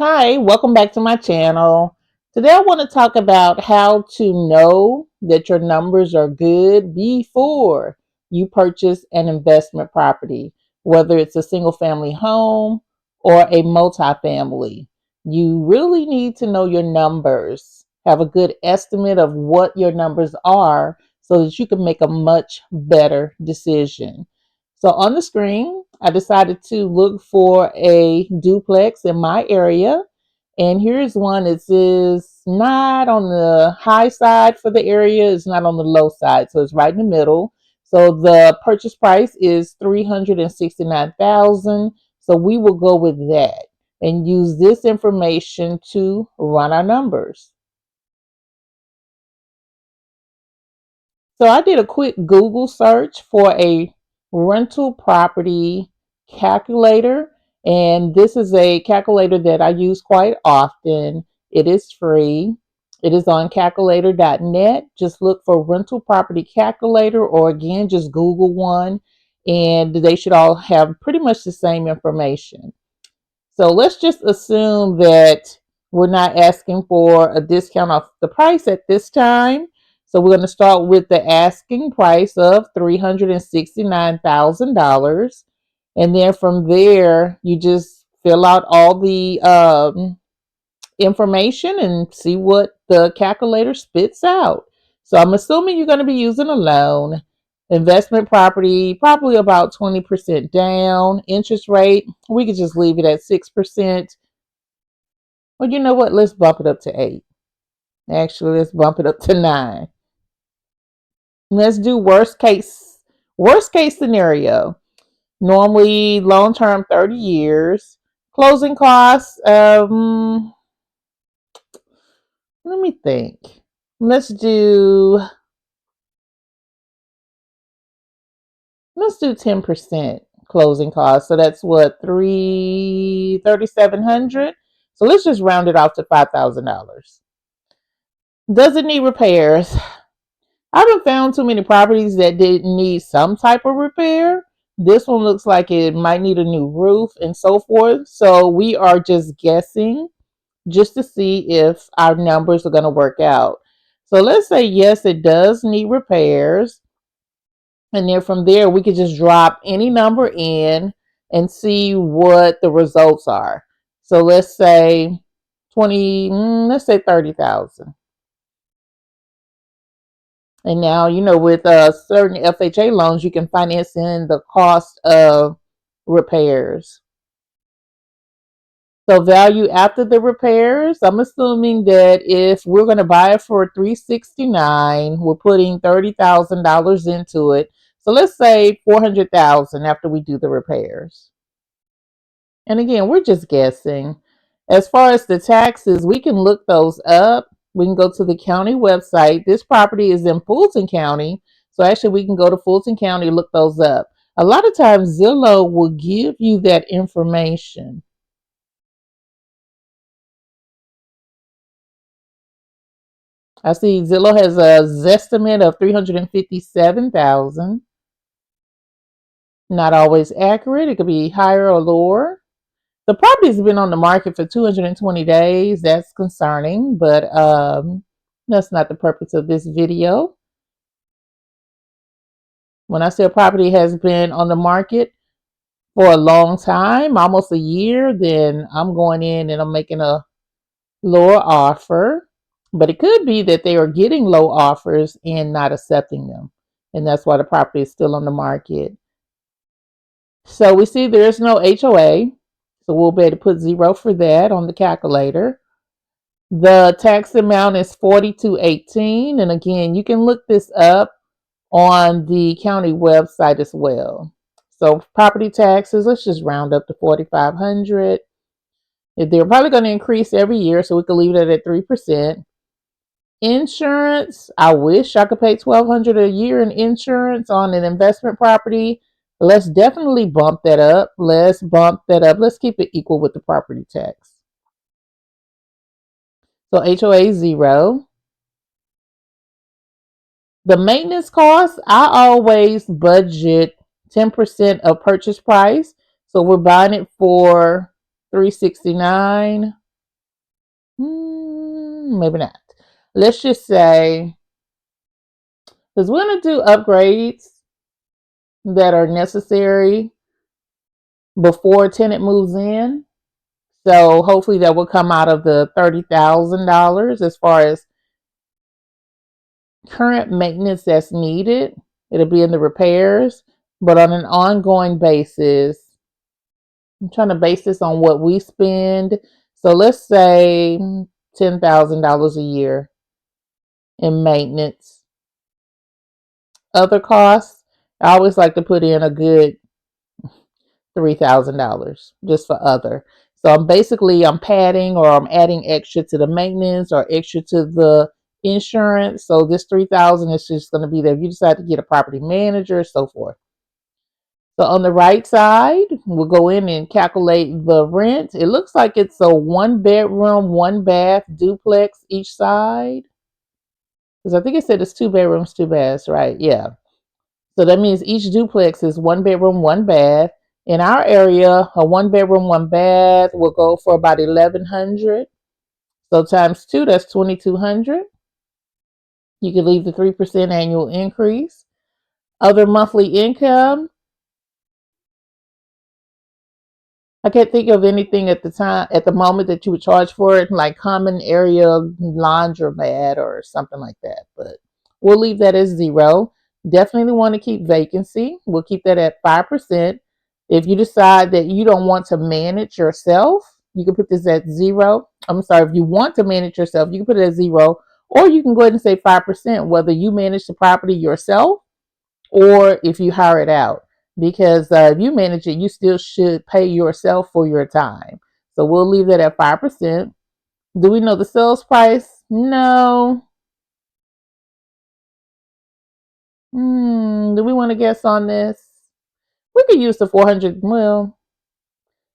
Hi, welcome back to my channel. Today I want to talk about how to know that your numbers are good before you purchase an investment property, whether it's a single family home or a multifamily. You really need to know your numbers, have a good estimate of what your numbers are so that you can make a much better decision. So on the screen, I decided to look for a duplex in my area. And here's one that is not on the high side for the area, it's not on the low side. So it's right in the middle. So the purchase price is $369,000. So we will go with that and use this information to run our numbers. So I did a quick Google search for a rental property calculator, and this is a calculator that I use quite often. It is free. It is on calculator.net. Just look for rental property calculator, or again, just Google one, and they should all have pretty much the same information. So let's just assume that we're not asking for a discount off the price at this time. So we're going to start with the asking price of $369,000. And then from there, you just fill out all the information and see what the calculator spits out. So I'm assuming you're going to be using a loan. Investment property, probably about 20% down. Interest rate, we could just leave it at 6%. Well, you know what? Let's bump it up to 8. Actually, let's bump it up to 9. Let's do worst case scenario. Normally long term 30 years. Closing costs, let me think. Let's do let's do 10% closing costs. So that's what, 3,700. So let's just round it off to $5,000. Does it need repairs? I haven't found too many properties that didn't need some type of repair. This one looks like it might need a new roof and so forth. So we are just guessing just to see if our numbers are going to work out. So let's say yes, it does need repairs. And then from there, we could just drop any number in and see what the results are. So let's say 20, let's say 30,000. And now, with certain FHA loans, you can finance in the cost of repairs. So value after the repairs, I'm assuming that if we're going to buy it for $369,000, we're putting $30,000 into it. So let's say $400,000 after we do the repairs. And again, we're just guessing. As far as the taxes, we can look those up. We can go to the county website. This property is in Fulton County. So actually, we can go to Fulton County and look those up. A lot of times, Zillow will give you that information. I see Zillow has a Zestimate of 357,000. Not always accurate. It could be higher or lower. The property's been on the market for 220 days. That's concerning, but that's not the purpose of this video. When I say a property has been on the market for a long time, almost a year, then I'm going in and I'm making a lower offer. But it could be that they are getting low offers and not accepting them. And that's why the property is still on the market. So we see there's no HOA. So we'll be able to put 0 for that on the calculator. The tax amount is $42.18. And again, you can look this up on the county website as well. So property taxes, let's just round up to $4,500. They're probably going to increase every year, so we could leave it at 3%. Insurance, I wish I could pay $1,200 a year in insurance on an investment property. Let's definitely bump that up. Let's keep it equal with the property tax. So HOA 0. The maintenance costs, I always budget 10% of purchase price. So we're buying it for $369. Maybe not. Let's just say, because we're going to do upgrades that are necessary before a tenant moves in. So hopefully that will come out of the $30,000 as far as current maintenance that's needed. It'll be in the repairs, but on an ongoing basis, I'm trying to base this on what we spend. So let's say $10,000 a year in maintenance. Other costs, I always like to put in a good $3,000 just for other. So I'm padding or I'm adding extra to the maintenance or extra to the insurance. So this 3,000 is just going to be there. If you decide to get a property manager, so forth. So on the right side, we'll go in and calculate the rent. It looks like it's a 1 bedroom, 1 bath duplex each side. Because I think it said it's 2 bedrooms, 2 baths, right? Yeah. So that means each duplex is 1 bedroom, 1 bath. In our area, a 1 bedroom, 1 bath will go for about 1,100. So times two, that's 2,200. You can leave the 3% annual increase. Other monthly income, I can't think of anything at the moment that you would charge for it, like common area laundromat or something like that. But we'll leave that as zero. Definitely want to keep vacancy. We'll keep that at 5%. If you decide that you don't want to manage yourself, you can put this at zero. I'm sorry, if you want to manage yourself, you can put it at zero, or you can go ahead and say 5%, whether you manage the property yourself or if you hire it out. Because if you manage it, you still should pay yourself for your time. So we'll leave that at 5%. Do we know the sales price? No. Do we want to guess on this? We could use the 400. Well,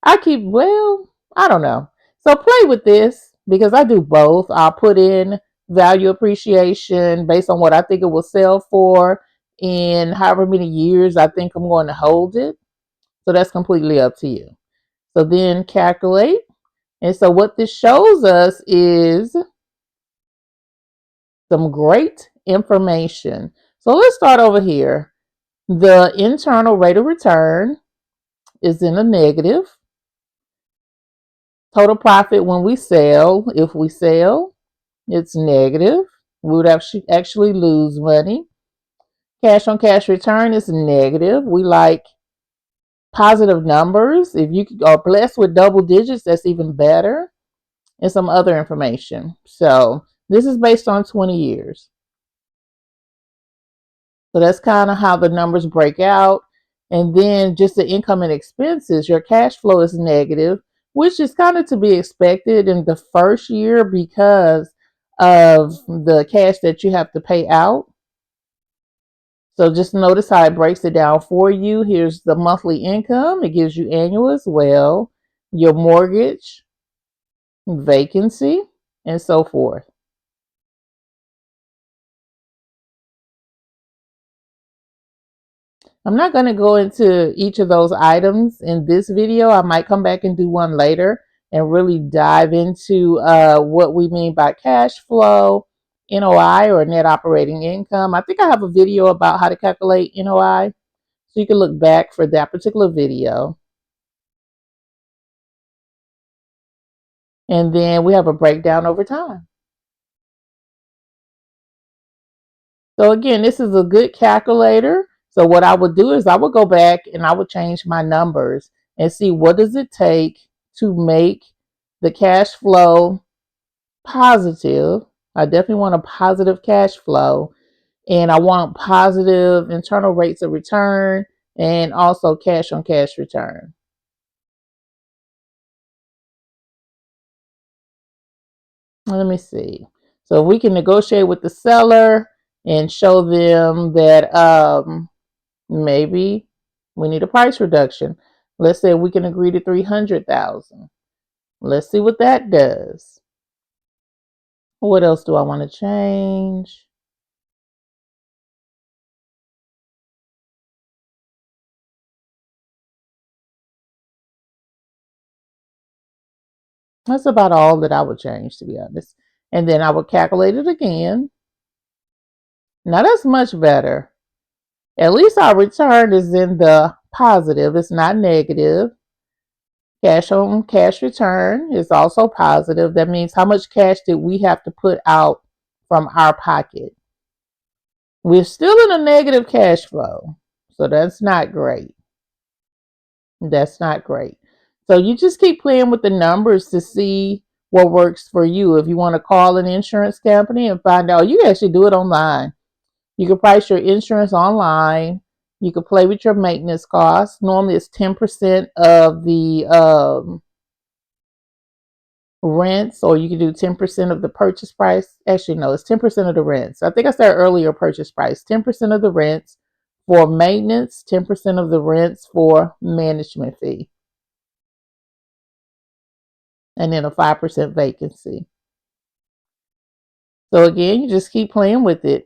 I don't know. So play with this because I do both. I'll put in value appreciation based on what I think it will sell for in however many years I think I'm going to hold it. So that's completely up to you. So then calculate. And so what this shows us is some great information. So let's start over here. The internal rate of return is in a negative. Total profit when we sell, if we sell, it's negative. We would actually lose money. Cash on cash return is negative. We like positive numbers. If you are blessed with double digits, that's even better. And some other information. So this is based on 20 years. So that's kind of how the numbers break out. And then just the income and expenses, your cash flow is negative, which is kind of to be expected in the first year because of the cash that you have to pay out. So just notice how it breaks it down for you. Here's the monthly income. It gives you annual as well, your mortgage, vacancy, and so forth. I'm not going to go into each of those items in this video. I might come back and do one later and really dive into what we mean by cash flow, NOI, or net operating income. I think I have a video about how to calculate NOI, so you can look back for that particular video. And then we have a breakdown over time. So again, this is a good calculator. So what I would do is I would go back and I would change my numbers and see what does it take to make the cash flow positive. I definitely want a positive cash flow, and I want positive internal rates of return and also cash on cash return. Let me see. So if we can negotiate with the seller and show them that maybe we need a price reduction. Let's say we can agree to 300,000. Let's see what that does. What else do I want to change? That's about all that I would change, to be honest. And then I would calculate it again. Now that's much better. At least our return is in the positive. It's not negative. Cash on cash return is also positive. That means how much cash did we have to put out from our pocket? We're still in a negative cash flow. So that's not great. That's not great. So you just keep playing with the numbers to see what works for you. If you want to call an insurance company and find out, you can actually do it online. You can price your insurance online. You can play with your maintenance costs. Normally, it's 10% of the rents, or you can do 10% of the purchase price. Actually, no, it's 10% of the rents. I think I said earlier purchase price, 10% of the rents for maintenance, 10% of the rents for management fee, and then a 5% vacancy. So again, you just keep playing with it.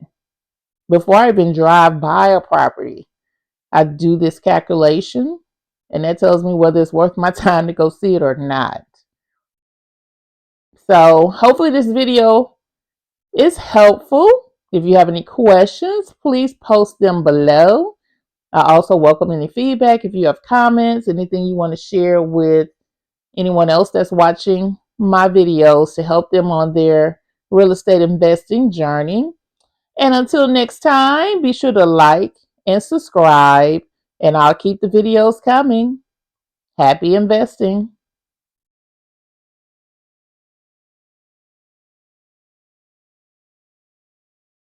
Before I even drive by a property, I do this calculation, and that tells me whether it's worth my time to go see it or not. So hopefully this video is helpful. If you have any questions, please post them below. I also welcome any feedback. If you have comments, anything you want to share with anyone else that's watching my videos to help them on their real estate investing journey. And until next time, be sure to like and subscribe, and I'll keep the videos coming. Happy investing.